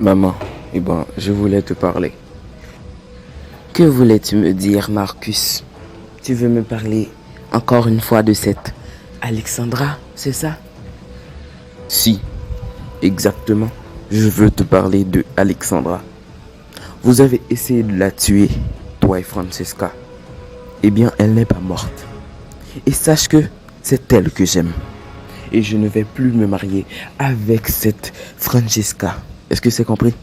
Maman, je voulais te parler. Que voulais-tu me dire, Marcus? Tu veux me parler encore une fois de cette Alexandra, c'est ça? Si, exactement. Je veux te parler de Alexandra. Vous avez essayé de la tuer, toi et Francesca. Eh bien, elle n'est pas morte. Et sache que c'est elle que j'aime. Et je ne vais plus me marier avec cette Francesca. Est-ce que c'est compris?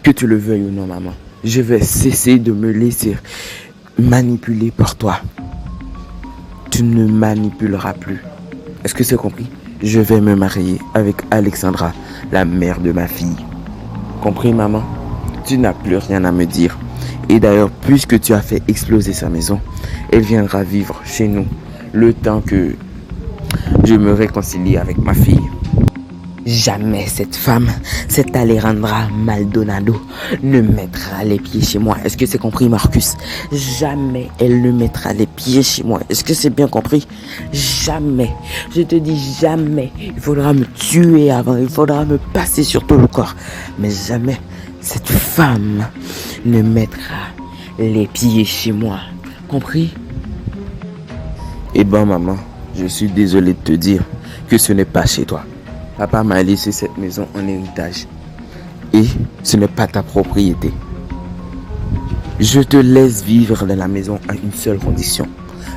Que tu le veuilles ou non, maman, je vais cesser de me laisser manipuler par toi. Tu ne manipuleras plus. Est-ce que c'est compris? Je vais me marier avec Alexandra, la mère de ma fille. Compris, maman? Tu n'as plus rien à me dire. Et d'ailleurs, puisque tu as fait exploser sa maison, elle viendra vivre chez nous le temps que je me réconcilie avec ma fille. Jamais cette femme, cette Alejandra Maldonado, ne mettra les pieds chez moi. Est-ce que c'est compris, Marcus? Jamais elle ne mettra les pieds chez moi. Est-ce que c'est bien compris? Jamais. Je te dis jamais. Il faudra me tuer avant. Il faudra me passer sur tout le corps. Mais jamais cette femme ne mettra les pieds chez moi. Compris? Eh ben, maman, je suis désolé de te dire que ce n'est pas chez toi. Papa m'a laissé cette maison en héritage. Et ce n'est pas ta propriété. Je te laisse vivre dans la maison à une seule condition.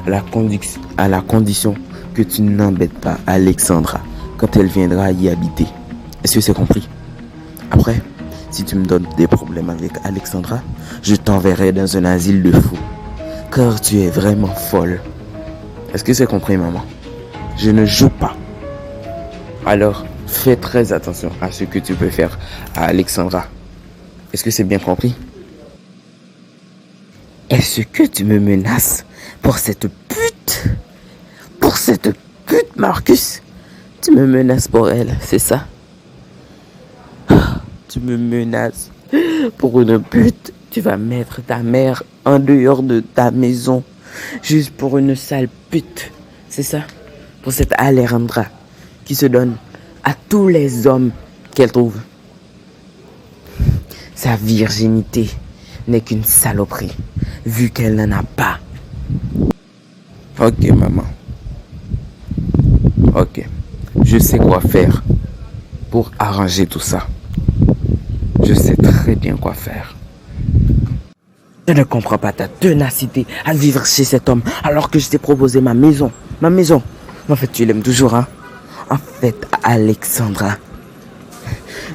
À la condition que tu n'embêtes pas Alexandra quand elle viendra y habiter. Est-ce que c'est compris? Après, si tu me donnes des problèmes avec Alexandra, je t'enverrai dans un asile de fous. Car tu es vraiment folle. Est-ce que c'est compris, maman? Je ne joue pas. Alors, fais très attention à ce que tu peux faire à Alexandra. Est-ce que c'est bien compris? Est-ce que tu me menaces pour cette pute? Pour cette pute, Marcus? Tu me menaces pour elle, c'est ça? Tu me menaces pour une pute? Tu vas mettre ta mère en dehors de ta maison juste pour une sale pute, c'est ça? Pour cette Alejandra qui se donne à tous les hommes qu'elle trouve. Sa virginité n'est qu'une saloperie, vu qu'elle n'en a pas. Ok, maman. Ok. Je sais quoi faire pour arranger tout ça. Je sais très bien quoi faire. Je ne comprends pas ta ténacité à vivre chez cet homme alors que je t'ai proposé ma maison. Ma maison. En fait, tu l'aimes toujours, hein? En fait, Alexandra,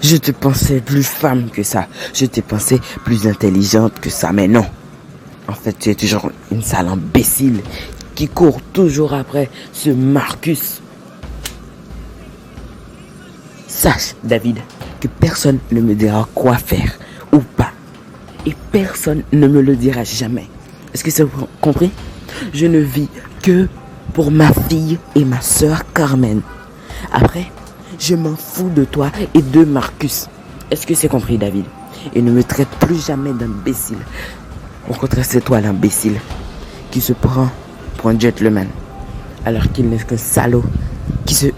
je te pensais plus femme que ça. Je te pensais plus intelligente que ça, mais non. En fait, tu es toujours une sale imbécile qui court toujours après ce Marcus. Sache, David, que personne ne me dira quoi faire ou pas. Et personne ne me le dira jamais. Est-ce que c'est compris? Je ne vis que pour ma fille et ma soeur Carmen. Après, je m'en fous de toi et de Marcus. Est-ce que c'est compris, David? Et ne me traite plus jamais d'imbécile. Au contraire, c'est toi l'imbécile qui se prend pour un gentleman alors qu'il n'est qu'un salaud Tu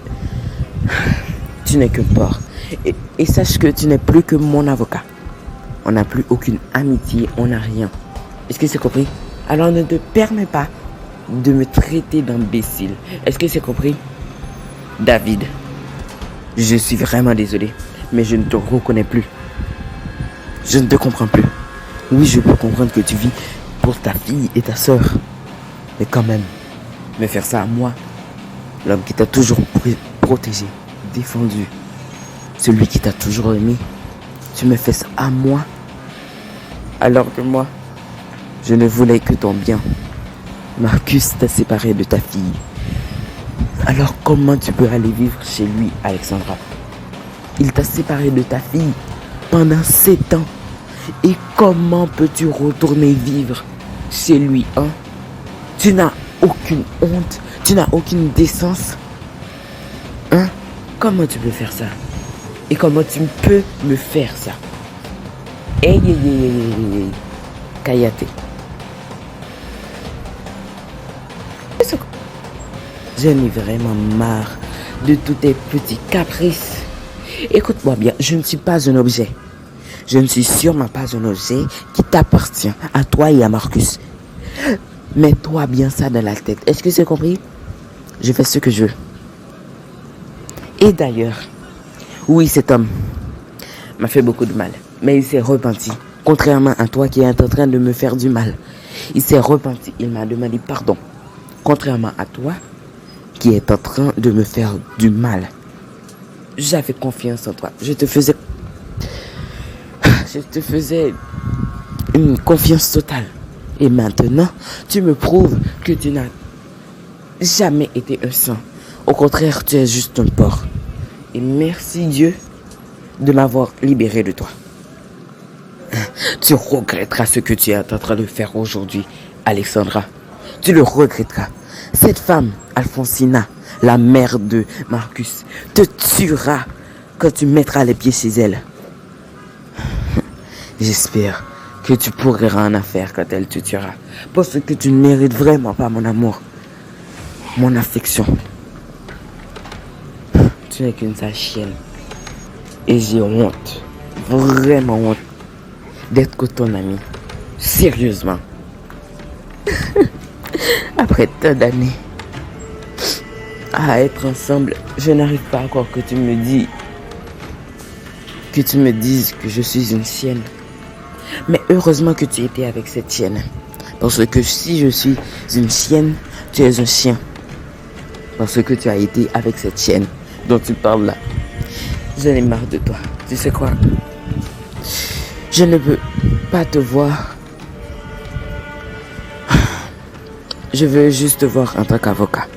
n'es que porc. Et sache que tu n'es plus que mon avocat. On n'a plus aucune amitié, on n'a rien. Est-ce que c'est compris? Alors ne te permets pas de me traiter d'imbécile. Est-ce que c'est compris? David, je suis vraiment désolé, mais je ne te reconnais plus. Je ne te comprends plus. Oui, je peux comprendre que tu vis pour ta fille et ta soeur. Mais quand même, me faire ça à moi, l'homme qui t'a toujours protégé, défendu, celui qui t'a toujours aimé, tu me fais ça à moi, alors que moi, je ne voulais que ton bien. Marcus t'a séparé de ta fille. Alors comment tu peux aller vivre chez lui, Alexandra? Il t'a séparé de ta fille pendant 7 ans. Et comment peux-tu retourner vivre chez lui, hein? Tu n'as aucune honte, tu n'as aucune décence. Hein? Comment tu peux faire ça? Et comment tu peux me faire ça? Hey, Kayate. J'en ai vraiment marre de tous tes petits caprices Écoute-moi bien, je ne suis pas un objet. Je ne suis sûrement pas un objet qui t'appartient, à toi et à Marcus. Mets-toi bien ça dans la tête. Est-ce que c'est compris? Je fais ce que je veux. Et d'ailleurs, oui, cet homme m'a fait beaucoup de mal. Mais il s'est repenti. Contrairement à toi qui est en train de me faire du mal. Il s'est repenti. Il m'a demandé pardon. Contrairement à toi qui est en train de me faire du mal. J'avais confiance en toi. Je te faisais une confiance totale. Et maintenant, tu me prouves que tu n'as jamais été un saint. Au contraire, tu es juste un porc. Et merci Dieu de m'avoir libéré de toi. Tu regretteras ce que tu es en train de faire aujourd'hui, Alexandra. Tu le regretteras. Cette femme, Alfonsina, la mère de Marcus, te tuera quand tu mettras les pieds chez elle. J'espère que tu pourras en affaire quand elle te tuera. Parce que tu ne mérites vraiment pas mon amour, mon affection. Tu n'es qu'une sale chienne. Et j'ai honte, vraiment honte, d'être que ton ami. Sérieusement. Après tant d'années à être ensemble, je n'arrive pas à croire que tu me dises que je suis une chienne. Mais heureusement que tu étais avec cette chienne. Parce que si je suis une chienne, tu es un chien. Parce que tu as été avec cette chienne dont tu parles là. J'en ai marre de toi. Tu sais quoi? Je ne veux pas te voir. Je veux juste te voir en tant qu'avocat.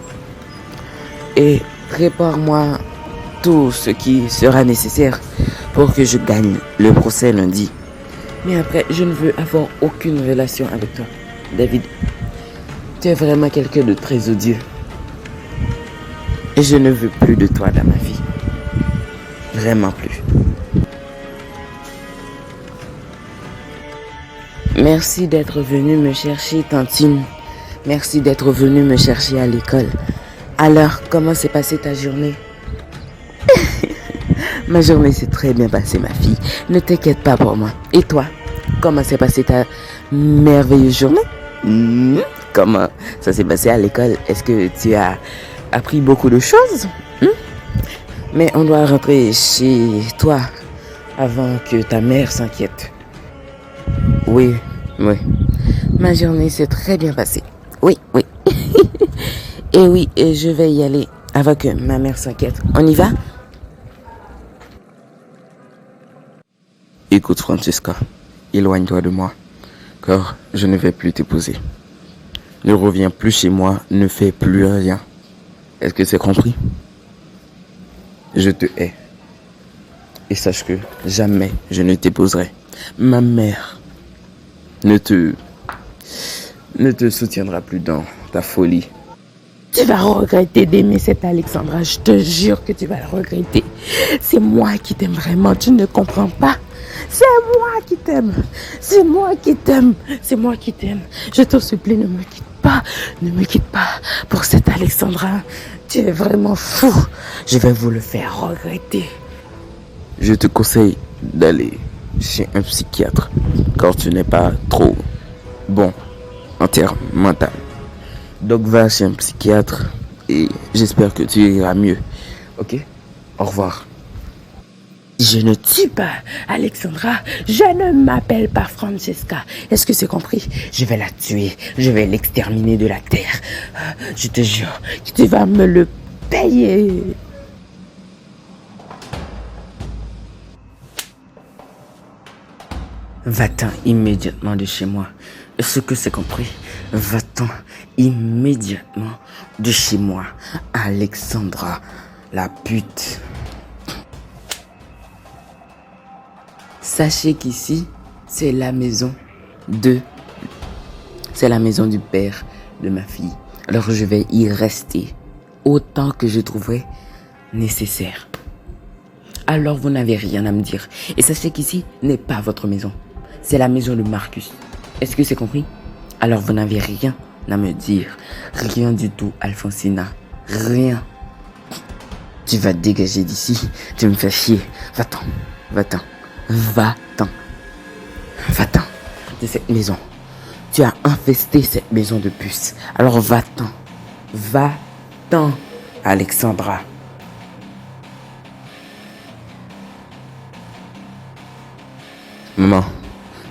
Et prépare-moi tout ce qui sera nécessaire pour que je gagne le procès lundi. Mais après, je ne veux avoir aucune relation avec toi, David. Tu es vraiment quelqu'un de très odieux. Et je ne veux plus de toi dans ma vie. Vraiment plus. Merci d'être venu me chercher, Tantine. Merci d'être venu me chercher à l'école. Alors, comment s'est passée ta journée? Ma journée s'est très bien passée, ma fille. Ne t'inquiète pas pour moi. Et toi, comment s'est passée ta merveilleuse journée? Comment ça s'est passé à l'école? Est-ce que tu as appris beaucoup de choses? Mais on doit rentrer chez toi avant que ta mère s'inquiète. Oui. Ma journée s'est très bien passée. Oui. Et oui, et je vais y aller avant que ma mère s'inquiète. On y va? Écoute, Francesca, éloigne-toi de moi, car je ne vais plus t'épouser. Ne reviens plus chez moi, ne fais plus rien. Est-ce que c'est compris? Je te hais. Et sache que jamais je ne t'épouserai. Ma mère ne te soutiendra plus dans ta folie. Tu vas regretter d'aimer cette Alexandra. Je te jure que tu vas le regretter. C'est moi qui t'aime vraiment. Tu ne comprends pas. C'est moi qui t'aime. C'est moi qui t'aime. C'est moi qui t'aime. Je te supplie, ne me quitte pas. Ne me quitte pas pour cette Alexandra. Tu es vraiment fou. Je vais vous le faire regretter. Je te conseille d'aller chez un psychiatre, car tu n'es pas trop bon en termes mentaux. Donc va chez un psychiatre et j'espère que tu iras mieux. Ok? Au revoir. Je ne tue pas Alexandra. Je ne m'appelle pas Francesca. Est-ce que c'est compris? Je vais la tuer. Je vais l'exterminer de la terre. Je te jure que tu vas me le payer. Va-t'en immédiatement de chez moi. Est-ce que c'est compris? Va-t'en immédiatement de chez moi. Alexandra, la pute. Sachez qu'ici, c'est la maison du père de ma fille. Alors je vais y rester autant que je trouverai nécessaire. Alors vous n'avez rien à me dire. Et sachez qu'ici n'est pas votre maison. C'est la maison de Marcus. Est-ce que c'est compris? Alors vous n'avez rien à me dire. Rien du tout, Alfonsina. Rien. Tu vas te dégager d'ici. Tu me fais chier. Va-t'en. Va-t'en. Va-t'en. Va-t'en de cette maison. Tu as infesté cette maison de puces. Alors va-t'en. Va-t'en, Alexandra. Maman.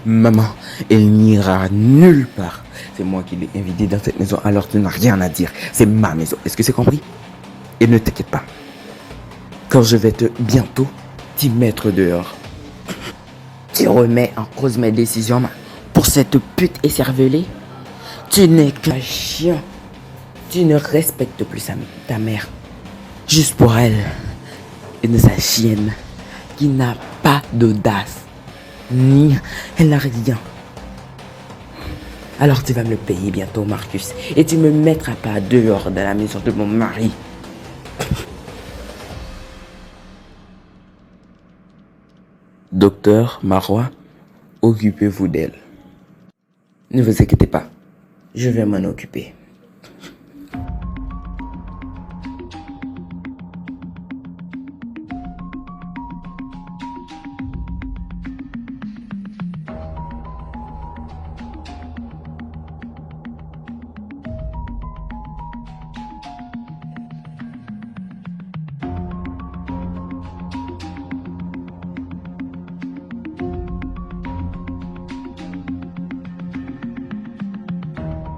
Maman, elle n'ira nulle part. C'est moi qui l'ai invitée dans cette maison, alors tu n'as rien à dire. C'est ma maison. Est-ce que c'est compris? Et ne t'inquiète pas. Quand je vais bientôt t'y mettre dehors. Tu remets en cause mes décisions pour cette pute écervelée. Tu n'es qu'un chien. Tu ne respectes plus ta mère. Juste pour elle. Et de sa chienne. Qui n'a pas d'audace. Ni elle n'a rien. Alors tu vas me le payer bientôt, Marcus. Et tu me mettras pas dehors de la maison de mon mari. Docteur Marois, occupez-vous d'elle. Ne vous inquiétez pas, je vais m'en occuper.